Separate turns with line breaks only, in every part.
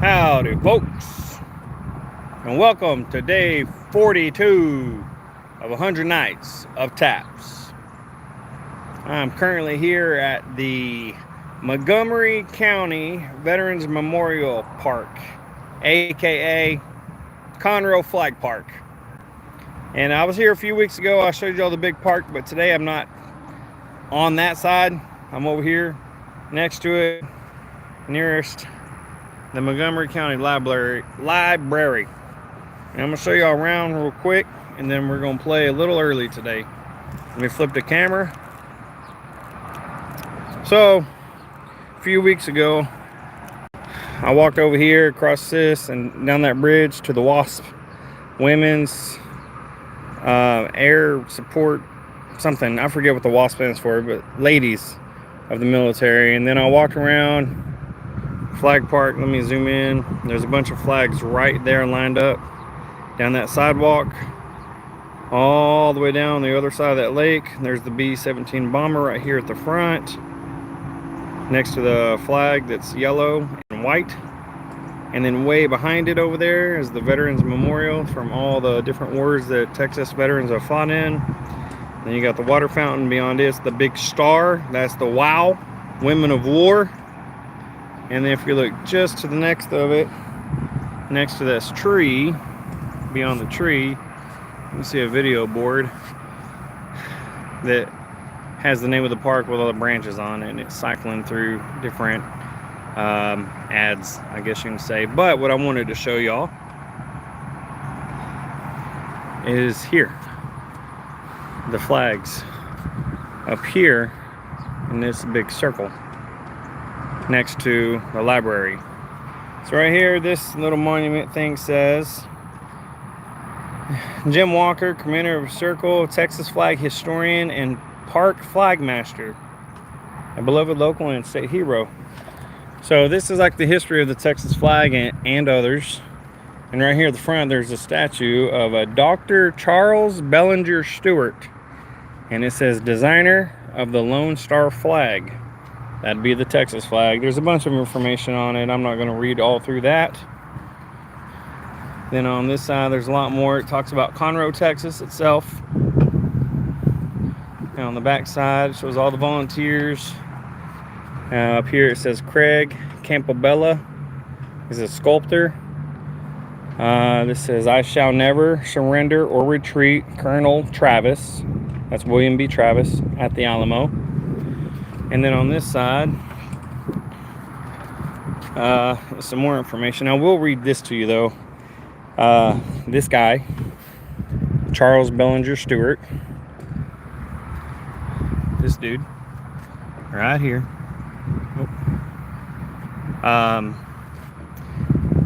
Howdy, folks, and welcome to day 42 of 100 Nights of Taps. I'm currently here at the Montgomery County Veterans Memorial Park, aka Conroe Flag Park. And I was here a few weeks ago. I showed you all the big park, but today I'm not on that side. I'm over here next to it, nearest the Montgomery County Library. And I'm going to show y'all around real quick, and then we're going to play a little early today. Let me flip the camera. So, a few weeks ago, I walked over here across this and down that bridge to the WASP Women's Air Support something. I forget what the WASP stands for, but ladies of the military. And then I walked around Flag Park. Let me zoom in. There's a bunch of flags right there lined up down that sidewalk, all the way down the other side of that lake. There's the B-17 bomber right here at the front, next to the flag that's yellow and white. And then way behind it over there is the Veterans Memorial from all the different wars that Texas veterans have fought in. Then you got the water fountain beyond it, the big star. That's the WOW, Women of War. And then if you look just to the next of it, next to this tree, beyond the tree, you can see a video board that has the name of the park with all the branches on it, and it's cycling through different ads, I guess you can say. But what I wanted to show y'all is here, the flags up here in this big circle next to the library. So right here, this little monument thing says, Jim Walker, Commander of Circle, Texas flag historian and park flag master, a beloved local and state hero. So this is like the history of the Texas flag and others. And right here at the front, there's a statue of a Dr. Charles Bellinger Stewart. And it says designer of the Lone Star flag. That'd be the Texas flag. There's a bunch of information on it. I'm not going to read all through that. Then on this side, there's a lot more. It talks about Conroe, Texas itself. And on the back side, it shows all the volunteers. Up here, it says Craig Campobella is a sculptor. This says, I shall never surrender or retreat, Colonel Travis. That's William B. Travis at the Alamo. And then on this side, some more information. I will read this to you, though. This guy, Charles Bellinger Stewart, this dude, right here,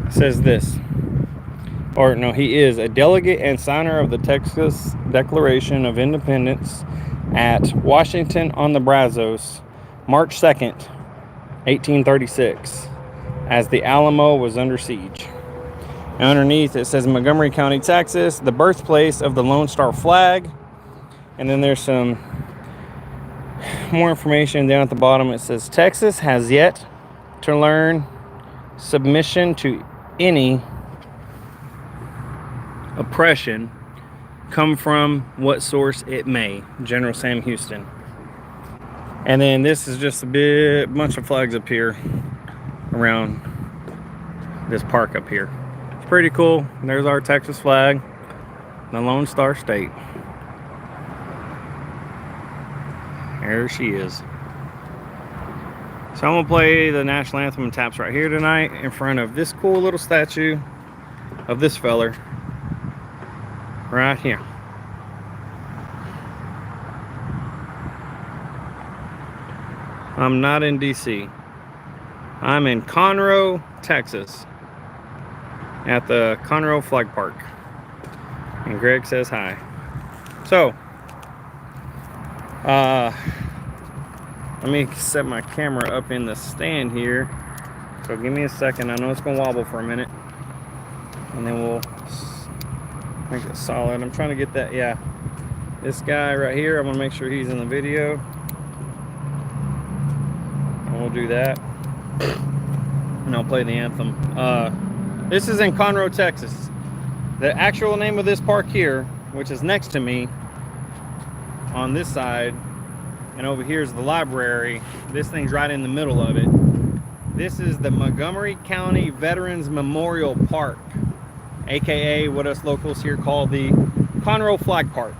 says this. Or no, he is a delegate and signer of the Texas Declaration of Independence at Washington on the Brazos, March 2nd, 1836, as the Alamo was under siege. And underneath it says Montgomery County, Texas, the birthplace of the Lone Star flag. And then there's some more information down at the bottom. It says Texas has yet to learn submission to any oppression, come from what source it may. General Sam Houston. And then this is just a bunch of flags up here around this park up here. It's pretty cool. There's our Texas flag, the Lone Star State. There she is. So I'm gonna play the national anthem and taps right here tonight in front of this cool little statue of this feller right here. I'm not in DC. I'm in Conroe, Texas, at the Conroe Flag Park. And Greg says hi. So, let me set my camera up in the stand here. So give me a second. I know it's gonna wobble for a minute. And then we'll make it solid. I'm trying to get that, yeah. This guy right here, I'm gonna make sure he's in the video. And we'll do that. and I'll play the anthem. This is in Conroe, Texas. The actual name of this park here, which is next to me on this side, and over here is the library. This thing's right in the middle of it. This is the Montgomery County Veterans Memorial Park, aka what us locals here call the Conroe Flag Park.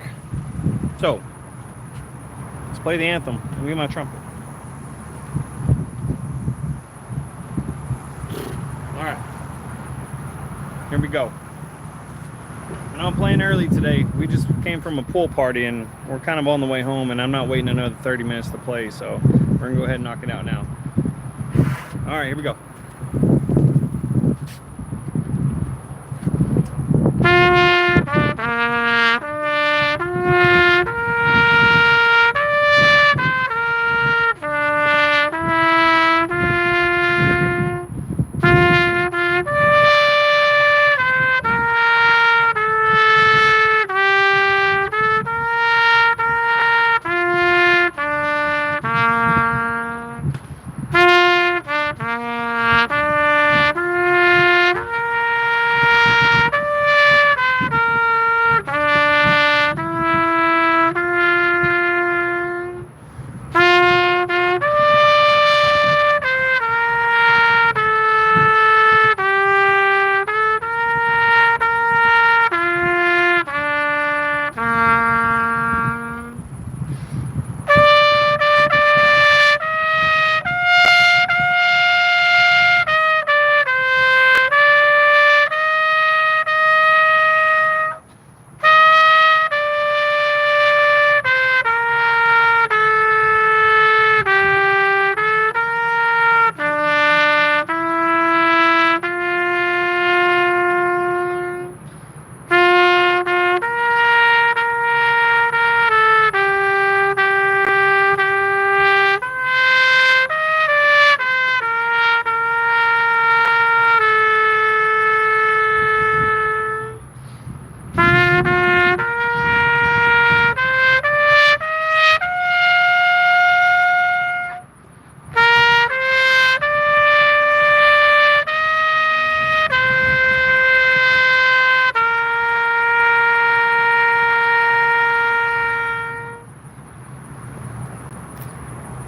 So, let's play the anthem. Let me get my trumpet. Alright, here we go. And I'm playing early today. We just came from a pool party and we're kind of on the way home, and I'm not waiting another 30 minutes to play, so we're gonna go ahead and knock it out now. Alright, here we go.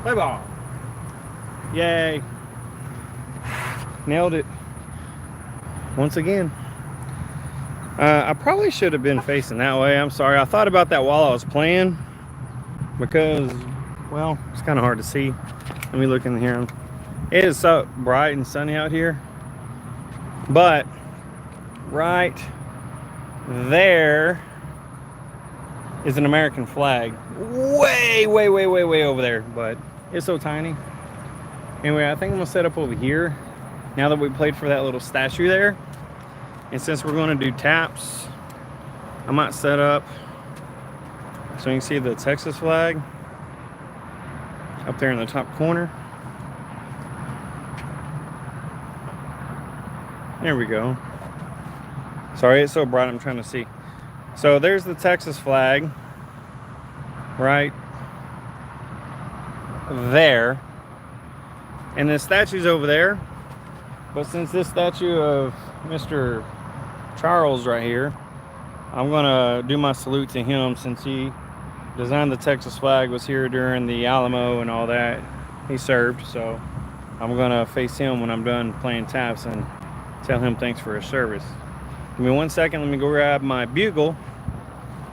Play ball. Yay. Nailed it. Once again. I probably should have been facing that way. I'm sorry. I thought about that while I was playing because, well, it's kind of hard to see. Let me look in here. It is so bright and sunny out here. But right there is an American flag. Way over there. But it's so tiny. Anyway, I think I'm going to set up over here now that we played for that little statue there. And since we're going to do taps, I might set up so you can see the Texas flag up there in the top corner. There we go. Sorry, it's so bright I'm trying to see. So there's the Texas flag right there. And the statue's over there. But since this statue of Mr. Charles right here, I'm gonna do my salute to him since he designed the Texas flag, was here during the Alamo and all that. He served, so I'm gonna face him when I'm done playing taps and tell him thanks for his service. Give me 1 second, let me go grab my bugle,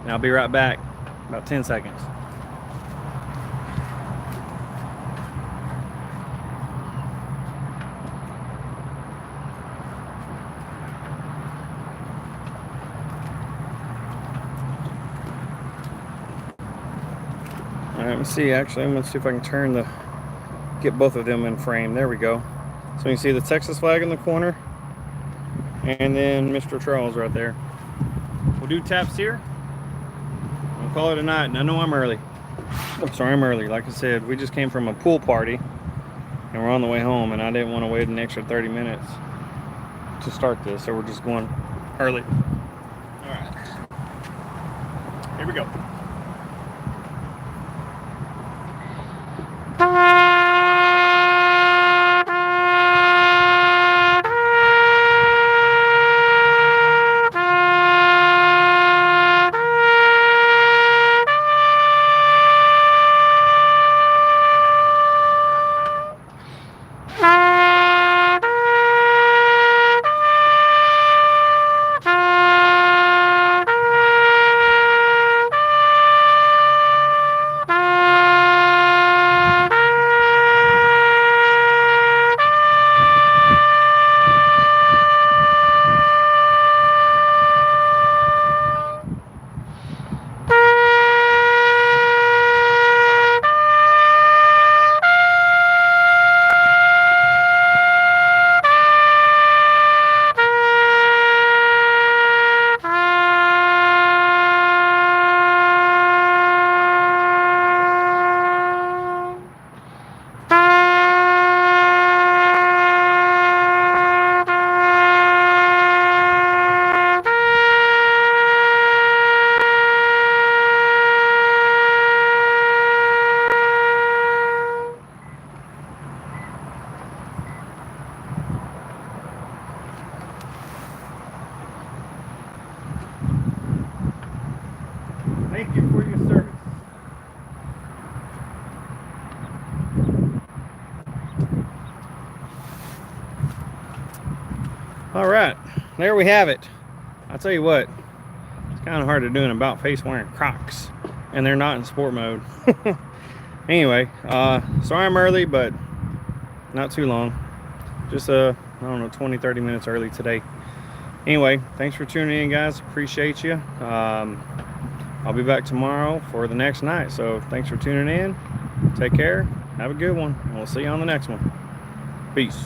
and I'll be right back, about 10 seconds. All right, let me see, actually, I'm gonna see if I can get both of them in frame. There we go. So you can see the Texas flag in the corner, and then Mr. Charles right there. We'll do taps here. We'll call it a night, and I know I'm early. I'm sorry, I'm early. Like I said, we just came from a pool party, and we're on the way home, and I didn't want to wait an extra 30 minutes to start this, so we're just going early. All right, here we go. All right, there we have it. I'll tell you what, it's kind of hard to do an about face wearing Crocs, and they're not in sport mode. Anyway, sorry I'm early, but not too long. Just I don't know, 20-30 minutes early today. Anyway, thanks for tuning in, guys. Appreciate you. I'll be back tomorrow for the next night. So thanks for tuning in. Take care. Have a good one. And we'll see you on the next one. Peace.